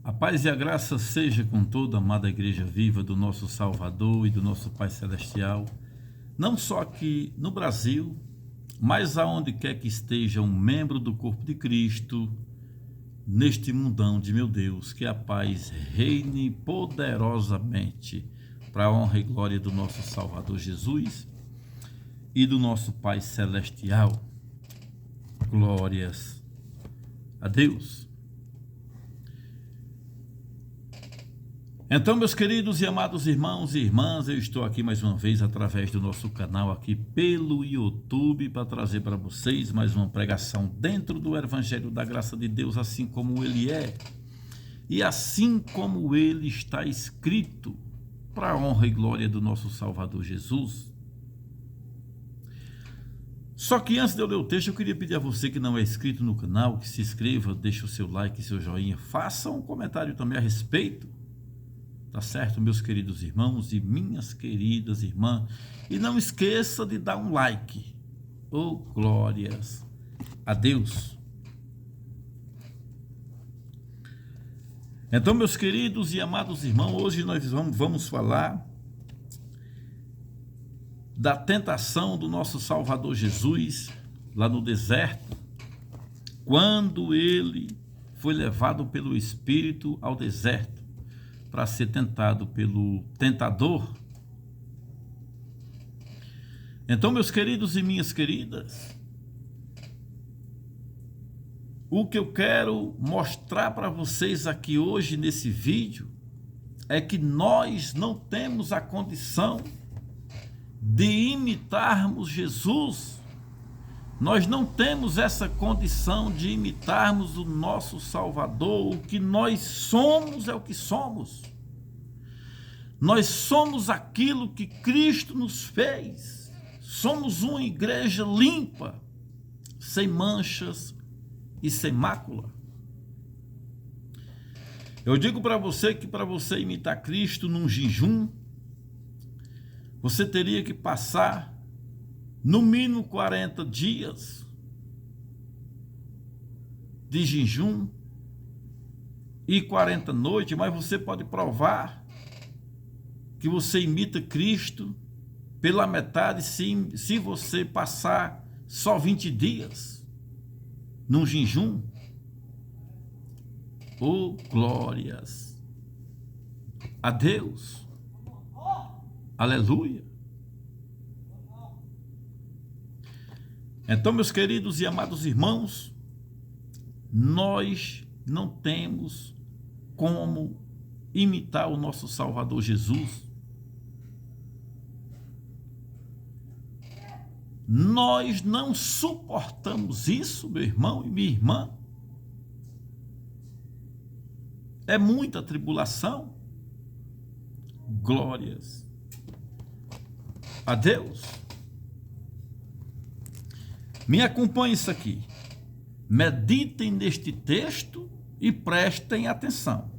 A paz e a graça seja com toda a amada Igreja viva do nosso Salvador e do nosso Pai Celestial, não só aqui no Brasil, mas aonde quer que esteja um membro do corpo de Cristo, neste mundão de meu Deus, que a paz reine poderosamente para a honra e glória do nosso Salvador Jesus e do nosso Pai Celestial. Glórias a Deus. Então, meus queridos e amados irmãos e irmãs, eu estou aqui mais uma vez através do nosso canal aqui pelo YouTube para trazer para vocês mais uma pregação dentro do Evangelho da Graça de Deus, assim como ele é e assim como ele está escrito, para a honra e glória do nosso Salvador Jesus. Só que antes de eu ler o texto, eu queria pedir a você que não é inscrito no canal, que se inscreva, deixe o seu like, seu joinha, faça um comentário também a respeito. Tá certo, meus queridos irmãos e minhas queridas irmãs? E não esqueça de dar um like. Oh, glórias a Deus. Então, meus queridos e amados irmãos, hoje nós vamos falar da tentação do nosso Salvador Jesus lá no deserto, quando ele foi levado pelo Espírito ao deserto para ser tentado pelo tentador. Então, meus queridos e minhas queridas, o que eu quero mostrar para vocês aqui hoje nesse vídeo é que nós não temos a condição de imitarmos Jesus. Nós não temos essa condição de imitarmos o nosso Salvador. O que nós somos é o que somos. Nós somos aquilo que Cristo nos fez. Somos uma igreja limpa, sem manchas e sem mácula. Eu digo para você que para você imitar Cristo num jejum, você teria que passar no mínimo 40 dias de jejum e 40 noites, mas você pode provar que você imita Cristo pela metade se você passar só 20 dias num jejum. Oh, glórias a Deus. Aleluia. Então, meus queridos e amados irmãos, nós não temos como imitar o nosso Salvador Jesus. Nós não suportamos isso, meu irmão e minha irmã. É muita tribulação. Glórias a Deus. Me acompanhe isso aqui. Meditem neste texto e prestem atenção.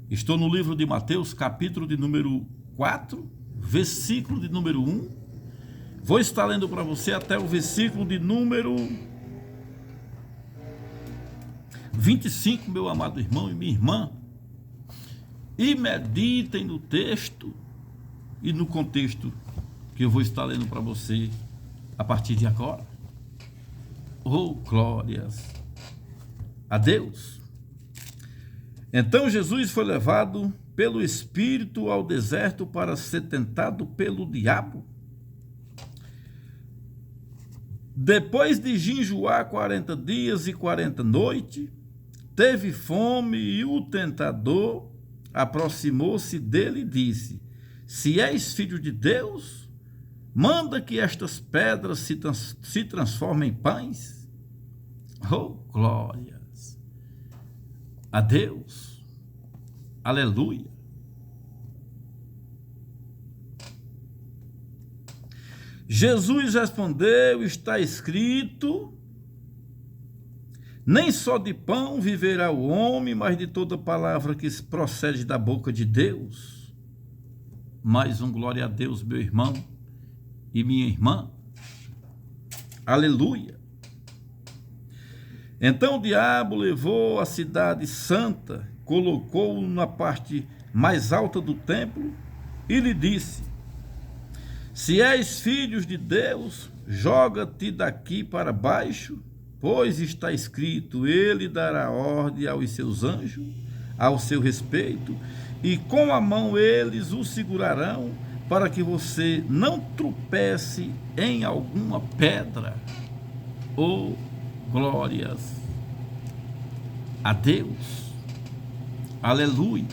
Estou no livro de Mateus, capítulo de número 4, versículo de número 1. Vou estar lendo para você até o versículo de número 25, meu amado irmão e minha irmã. E meditem no texto e no contexto que eu vou estar lendo para você a partir de agora. Oh, glórias a Deus. Então Jesus foi levado pelo Espírito ao deserto para ser tentado pelo diabo. Depois de jejuar 40 dias e 40 noites, teve fome e o tentador aproximou-se dele e disse: se és filho de Deus, manda que estas pedras se transformem em pães. Oh, glórias a Deus. Aleluia. Jesus respondeu: está escrito, nem só de pão viverá o homem, mas de toda palavra que procede da boca de Deus. Mais um glória a Deus, meu irmão e minha irmã. Aleluia. Então o diabo levou a cidade santa colocou-o na parte mais alta do templo e lhe disse: se és filho de Deus, joga-te daqui para baixo, pois está escrito: ele dará ordem aos seus anjos ao seu respeito, e com a mão eles o segurarão, para que você não tropece em alguma pedra. Oh, glórias a Deus! Aleluia!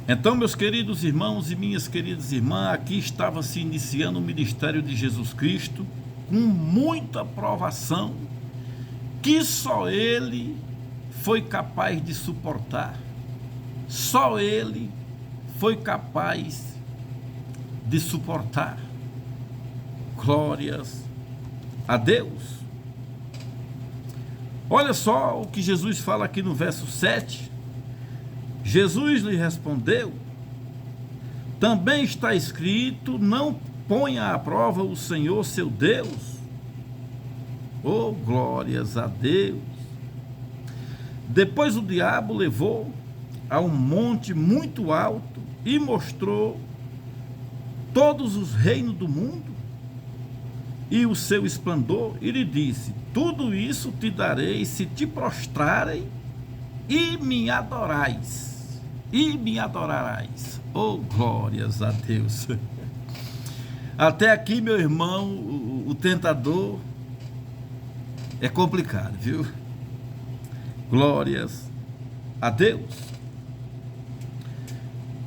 Então, meus queridos irmãos e minhas queridas irmãs, aqui estava se iniciando o ministério de Jesus Cristo, com muita provação, que só Ele foi capaz de suportar. Só Ele foi capaz de suportar. Glórias a Deus! Olha só o que Jesus fala aqui no verso 7. Jesus lhe respondeu: também está escrito: não ponha à prova o Senhor seu Deus. Oh, glórias a Deus! Depois o diabo levou a um monte muito alto e mostrou todos os reinos do mundo e o seu esplendor, e lhe disse: tudo isso te darei se te prostrarem e me adorais. E me adorarás. Oh, glórias a Deus! Até aqui, meu irmão, o tentador é complicado, viu? Glórias a Deus!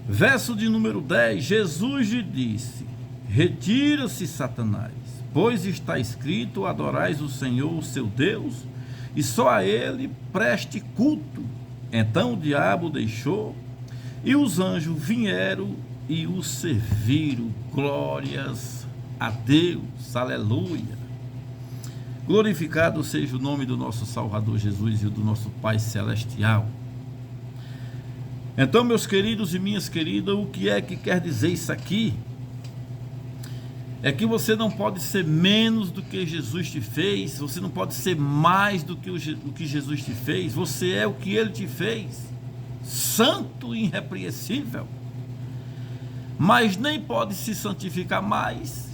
Verso de número 10, Jesus lhe disse: retira-se, Satanás, pois está escrito: adorais o Senhor, o seu Deus, e só a ele preste culto. Então o diabo deixou, e os anjos vieram e o serviram. Glórias a Deus! Aleluia! Glorificado seja o nome do nosso Salvador Jesus e do nosso Pai Celestial. Então, meus queridos e minhas queridas, o que é que quer dizer isso aqui? É que você não pode ser menos do que Jesus te fez, você não pode ser mais do que o que Jesus te fez, você é o que Ele te fez, santo e irrepreensível, mas nem pode se santificar mais,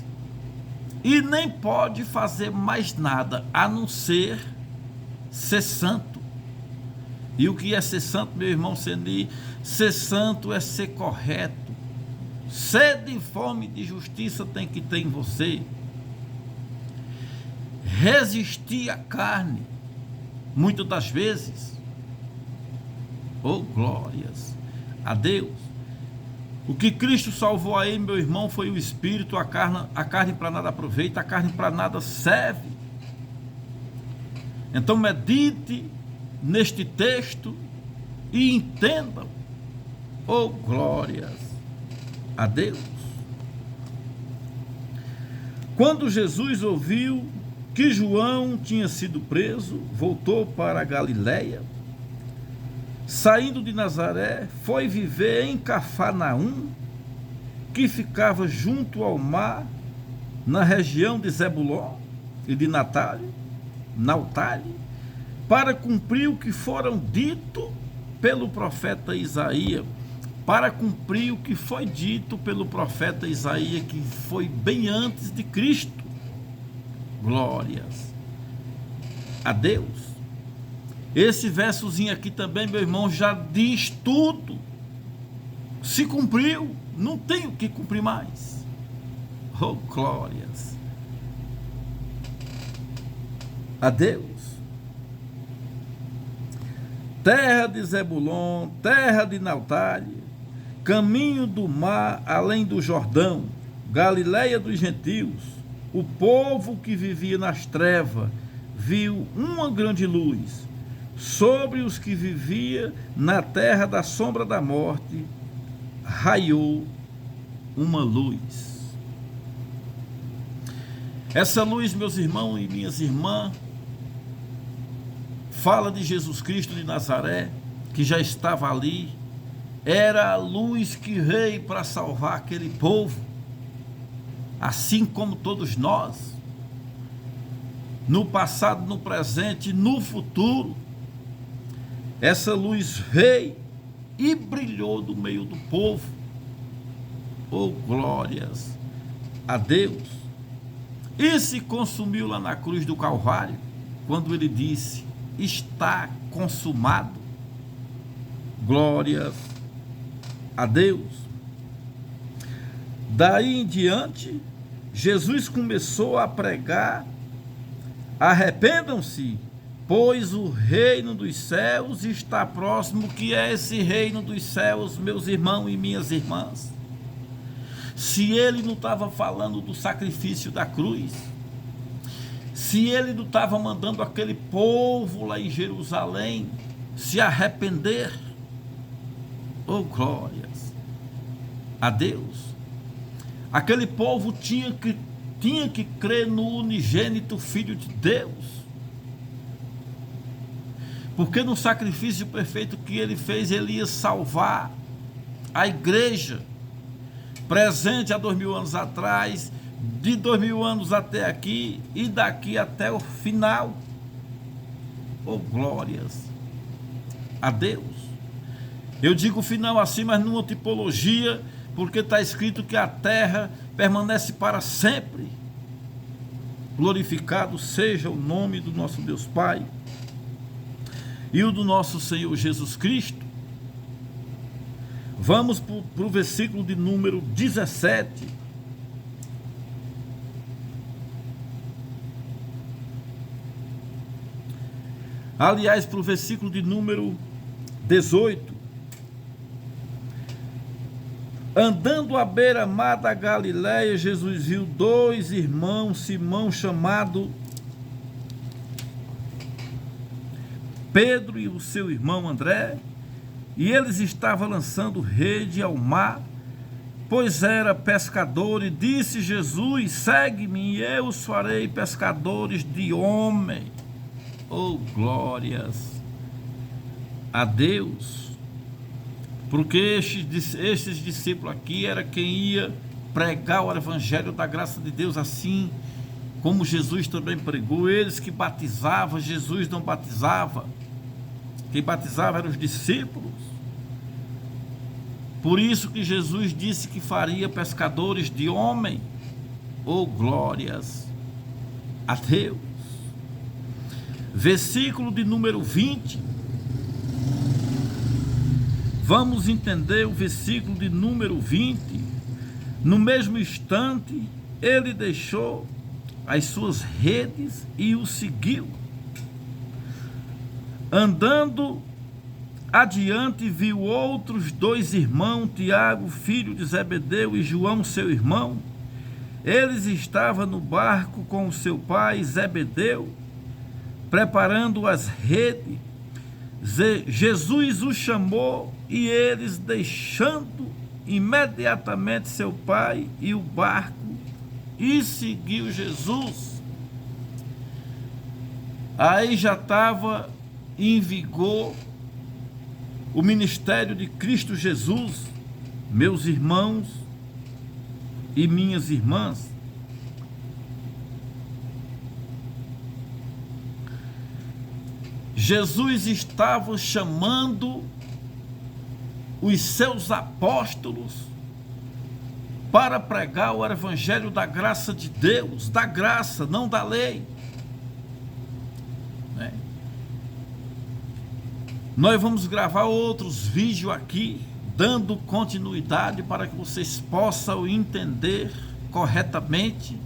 e nem pode fazer mais nada, a não ser santo. E o que é ser santo, meu irmão Seni? Ser santo é ser correto. Sede e fome de justiça tem que ter em você. Resistir à carne, muitas das vezes. Oh, glórias a Deus! O que Cristo salvou aí, meu irmão, foi o Espírito. A carne para nada aproveita, a carne para nada serve. Então medite neste texto e entendam. Oh, glórias a Deus! Quando Jesus ouviu que João tinha sido preso, voltou para a Galiléia. Saindo de Nazaré, foi viver em Cafarnaum, que ficava junto ao mar, na região de Zebulon e de Naftali, para cumprir o que foram dito pelo profeta Isaías. Para cumprir o que foi dito pelo profeta Isaías, que foi bem antes de Cristo. Glórias a Deus! Esse versozinho aqui também, meu irmão, já diz tudo. Se cumpriu, não tem o que cumprir mais. Oh, glórias a Deus! Terra de Zebulon, terra de Naftali, caminho do mar além do Jordão, Galiléia dos gentios, o povo que vivia nas trevas viu uma grande luz. Sobre os que vivia na terra da sombra da morte, raiou uma luz. Essa luz, meus irmãos e minhas irmãs, fala de Jesus Cristo de Nazaré, que já estava ali. Era a luz que veio para salvar aquele povo, assim como todos nós, no passado, no presente e no futuro. essa luz veio e brilhou no meio do povo. Oh, glórias a Deus! E se consumiu lá na cruz do Calvário, quando ele disse: está consumado. Glórias a Deus. Daí em diante, Jesus começou a pregar: arrependam-se, pois o reino dos céus está próximo. Que é esse reino dos céus, meus irmãos e minhas irmãs? Se ele não estava falando do sacrifício da cruz, se ele não estava mandando aquele povo lá em Jerusalém se arrepender, oh glórias a Deus, aquele povo tinha que crer no unigênito Filho de Deus, porque no sacrifício perfeito que ele fez, ele ia salvar a igreja, presente há 2000 anos atrás, de 2000 anos até aqui e daqui até o final. Oh glórias a Deus! Eu digo final assim, mas numa tipologia, porque está escrito que a terra permanece para sempre. Glorificado seja o nome do nosso Deus Pai e o do nosso Senhor Jesus Cristo. Vamos para o versículo de número 17. Aliás, para o versículo de número 18. Andando à beira-mar da Galileia, Jesus viu dois irmãos, Simão, chamado Pedro, e o seu irmão André, e eles estavam lançando rede ao mar, pois era pescador. E disse Jesus: segue-me e eu os farei pescadores de homem. Oh glórias a Deus! Porque estes discípulos aqui era quem ia pregar o evangelho da graça de Deus, assim como Jesus também pregou. Eles que batizavam, Jesus não batizava. Quem batizava eram os discípulos. Por isso que Jesus disse que faria pescadores de homem. Oh glórias a Deus! Versículo de número 20. Vamos entender o versículo de número 20. No mesmo instante, ele deixou as suas redes e o seguiu. Andando adiante, viu outros dois irmãos, Tiago, filho de Zebedeu, e João, seu irmão. Eles estavam no barco com o seu pai Zebedeu, preparando as redes. Jesus os chamou, e eles, deixando imediatamente seu pai e o barco, e seguiu Jesus. Aí já estava em vigor o ministério de Cristo Jesus, meus irmãos e minhas irmãs. Jesus estava chamando os seus apóstolos para pregar o evangelho da graça de Deus, da graça, não da lei. Nós vamos gravar outros vídeos aqui, dando continuidade para que vocês possam entender corretamente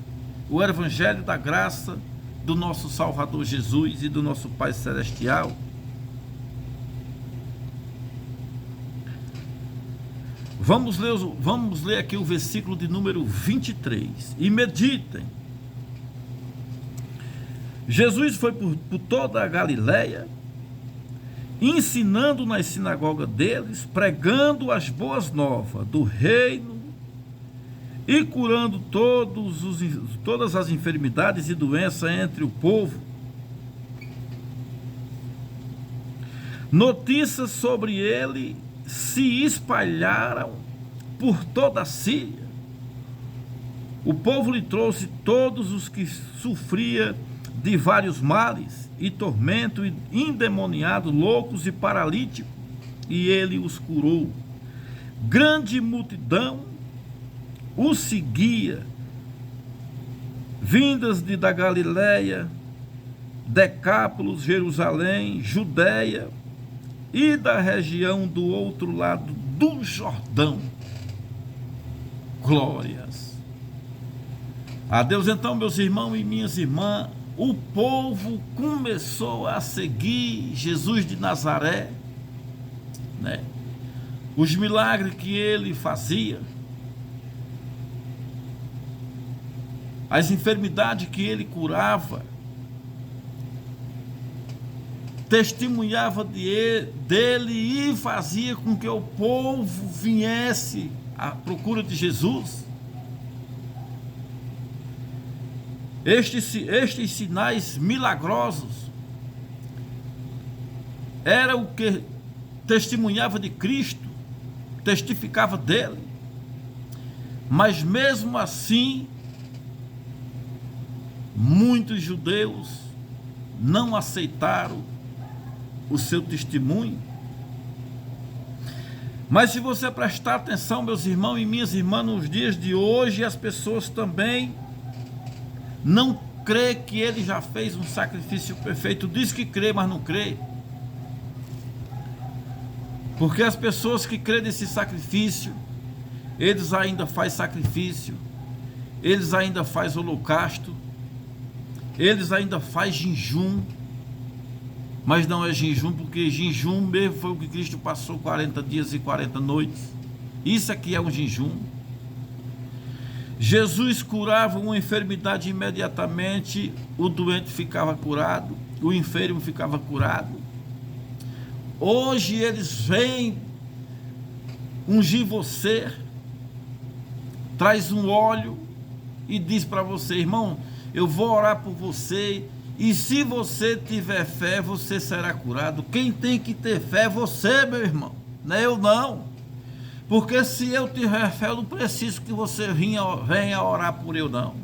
o evangelho da graça do nosso Salvador Jesus e do nosso Pai Celestial. Vamos ler aqui o versículo de número 23. E meditem. Jesus foi por toda a Galileia, ensinando nas sinagogas deles, pregando as boas novas do reino e curando todas as enfermidades e doenças entre o povo. Notícias sobre ele se espalharam por toda a Síria. O povo lhe trouxe todos os que sofriam de vários males, e tormento, e endemoniados, loucos e paralíticos, e ele os curou. Grande multidão o seguia, vindas da Galiléia, Decápolis, Jerusalém, Judéia e da região do outro lado do Jordão. Glórias a Deus. Então, meus irmãos e minhas irmãs, o povo começou a seguir Jesus de Nazaré, né? Os milagres que ele fazia, as enfermidades que ele curava, testemunhava dele e fazia com que o povo viesse à procura de Jesus. Estes sinais milagrosos era o que testemunhava de Cristo, testificava dele. Mas mesmo assim, muitos judeus não aceitaram o seu testemunho. Mas se você prestar atenção, meus irmãos e minhas irmãs, nos dias de hoje, as pessoas também não crê que ele já fez um sacrifício perfeito. Diz que crê, mas não crê. Porque as pessoas que crêem nesse sacrifício, eles ainda fazem sacrifício, eles ainda fazem holocausto, eles ainda fazem jejum. Mas não é jejum, porque jejum mesmo foi o que Cristo passou 40 dias e 40 noites. Isso aqui é um jejum. Jesus curava uma enfermidade imediatamente, o doente ficava curado, o enfermo ficava curado. Hoje eles vêm ungir você, traz um óleo e diz para você: irmão, eu vou orar por você, e se você tiver fé, você será curado. Quem tem que ter fé é você, meu irmão, não é eu não. Porque se eu tiver fé, eu não preciso que você venha orar por eu não.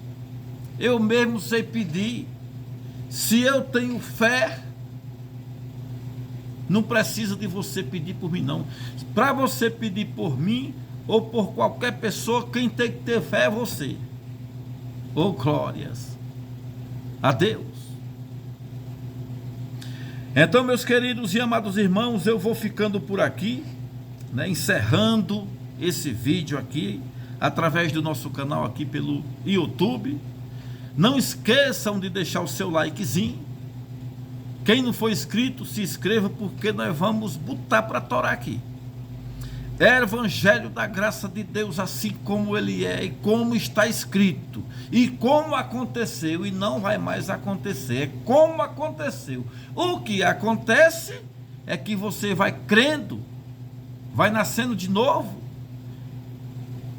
Eu mesmo sei pedir. Se eu tenho fé, não precisa de você pedir por mim não. Para você pedir por mim ou por qualquer pessoa, quem tem que ter fé é você. Oh, glórias a Deus. Então, meus queridos e amados irmãos, eu vou ficando por aqui, né, encerrando esse vídeo aqui, através do nosso canal aqui pelo YouTube. Não esqueçam de deixar o seu likezinho. Quem não for inscrito, se inscreva, porque nós vamos botar para torar aqui. É o Evangelho da graça de Deus, assim como ele é, e como está escrito, e como aconteceu, e não vai mais acontecer, é como aconteceu. O que acontece é que você vai crendo, vai nascendo de novo,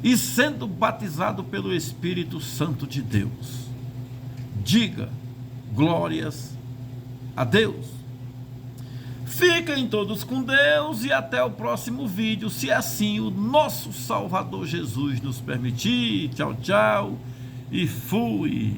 e sendo batizado pelo Espírito Santo de Deus. Diga glórias a Deus. Fiquem todos com Deus e até o próximo vídeo, se assim o nosso Salvador Jesus nos permitir. Tchau, tchau e fui.